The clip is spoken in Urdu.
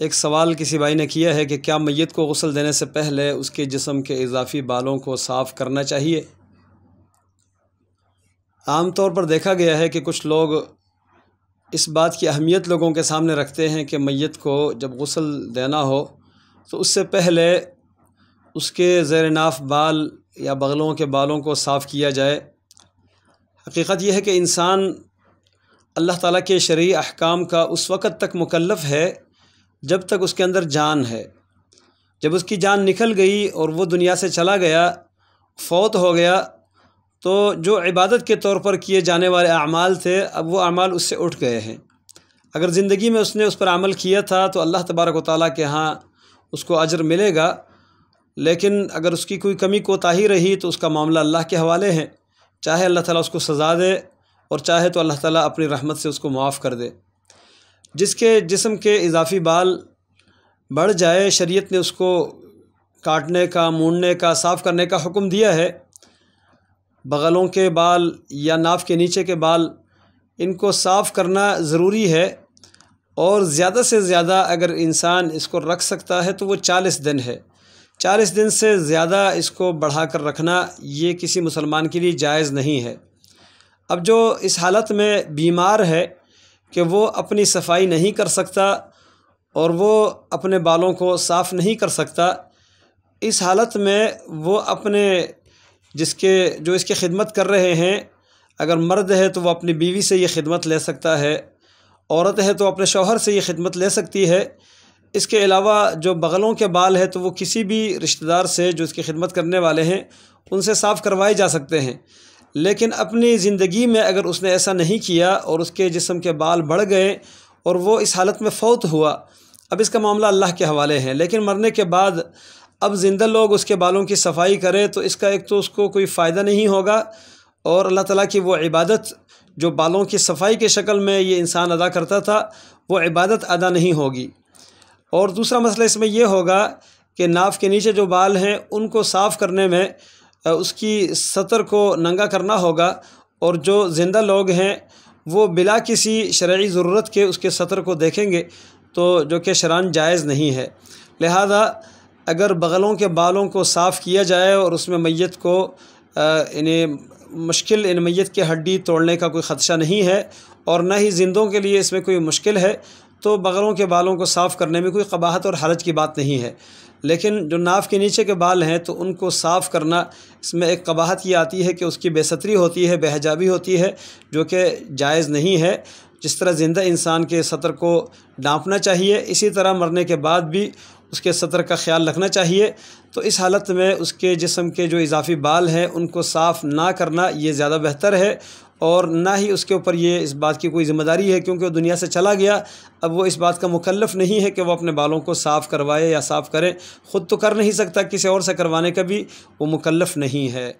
ایک سوال کسی بھائی نے کیا ہے کہ کیا میت کو غسل دینے سے پہلے اس کے جسم کے اضافی بالوں کو صاف کرنا چاہیے؟ عام طور پر دیکھا گیا ہے کہ کچھ لوگ اس بات کی اہمیت لوگوں کے سامنے رکھتے ہیں کہ میت کو جب غسل دینا ہو تو اس سے پہلے اس کے زیر ناف بال یا بغلوں کے بالوں کو صاف کیا جائے۔ حقیقت یہ ہے کہ انسان اللہ تعالیٰ کے شرعی احکام کا اس وقت تک مکلف ہے جب تک اس کے اندر جان ہے۔ جب اس کی جان نکل گئی اور وہ دنیا سے چلا گیا، فوت ہو گیا، تو جو عبادت کے طور پر کیے جانے والے اعمال تھے اب وہ اعمال اس سے اٹھ گئے ہیں۔ اگر زندگی میں اس نے اس پر عمل کیا تھا تو اللہ تبارک و تعالیٰ کے ہاں اس کو اجر ملے گا، لیکن اگر اس کی کوئی کمی کوتاہی رہی تو اس کا معاملہ اللہ کے حوالے ہے، چاہے اللہ تعالیٰ اس کو سزا دے اور چاہے تو اللہ تعالیٰ اپنی رحمت سے اس کو معاف کر دے۔ جس کے جسم کے اضافی بال بڑھ جائے، شریعت نے اس کو کاٹنے کا، مونڈنے کا، صاف کرنے کا حکم دیا ہے۔ بغلوں کے بال یا ناف کے نیچے کے بال، ان کو صاف کرنا ضروری ہے، اور زیادہ سے زیادہ اگر انسان اس کو رکھ سکتا ہے تو وہ 40 دن ہے۔ 40 دن سے زیادہ اس کو بڑھا کر رکھنا یہ کسی مسلمان کے لیے جائز نہیں ہے۔ اب جو اس حالت میں بیمار ہے کہ وہ اپنی صفائی نہیں کر سکتا اور وہ اپنے بالوں کو صاف نہیں کر سکتا، اس حالت میں وہ اپنے جو اس کی خدمت کر رہے ہیں، اگر مرد ہے تو وہ اپنی بیوی سے یہ خدمت لے سکتا ہے، عورت ہے تو اپنے شوہر سے یہ خدمت لے سکتی ہے۔ اس کے علاوہ جو بغلوں کے بال ہے تو وہ کسی بھی رشتہ دار سے جو اس کی خدمت کرنے والے ہیں ان سے صاف کروائے جا سکتے ہیں۔ لیکن اپنی زندگی میں اگر اس نے ایسا نہیں کیا اور اس کے جسم کے بال بڑھ گئے اور وہ اس حالت میں فوت ہوا، اب اس کا معاملہ اللہ کے حوالے ہے۔ لیکن مرنے کے بعد اب زندہ لوگ اس کے بالوں کی صفائی کریں تو اس کا ایک تو اس کو کوئی فائدہ نہیں ہوگا، اور اللہ تعالیٰ کی وہ عبادت جو بالوں کی صفائی کے شکل میں یہ انسان ادا کرتا تھا وہ عبادت ادا نہیں ہوگی۔ اور دوسرا مسئلہ اس میں یہ ہوگا کہ ناف کے نیچے جو بال ہیں ان کو صاف کرنے میں اس کی سطر کو ننگا کرنا ہوگا، اور جو زندہ لوگ ہیں وہ بلا کسی شرعی ضرورت کے اس کے سطر کو دیکھیں گے تو جو کہ شرعاً جائز نہیں ہے۔ لہذا اگر بغلوں کے بالوں کو صاف کیا جائے اور اس میں میت کو میت کی ہڈی توڑنے کا کوئی خدشہ نہیں ہے اور نہ ہی زندوں کے لیے اس میں کوئی مشکل ہے، تو بغلوں کے بالوں کو صاف کرنے میں کوئی قباحت اور حرج کی بات نہیں ہے۔ لیکن جو ناف کے نیچے کے بال ہیں تو ان کو صاف کرنا، اس میں ایک قباحت یہ آتی ہے کہ اس کی بے ستری ہوتی ہے، بے حجابی ہوتی ہے، جو کہ جائز نہیں ہے۔ جس طرح زندہ انسان کے سطر کو ڈھانپنا چاہیے، اسی طرح مرنے کے بعد بھی اس کے سطر کا خیال رکھنا چاہیے۔ تو اس حالت میں اس کے جسم کے جو اضافی بال ہیں ان کو صاف نہ کرنا یہ زیادہ بہتر ہے، اور نہ ہی اس کے اوپر یہ اس بات کی کوئی ذمہ داری ہے، کیونکہ وہ دنیا سے چلا گیا، اب وہ اس بات کا مکلف نہیں ہے کہ وہ اپنے بالوں کو صاف کروائے یا صاف کرے۔ خود تو کر نہیں سکتا، کسی اور سے کروانے کا بھی وہ مکلف نہیں ہے۔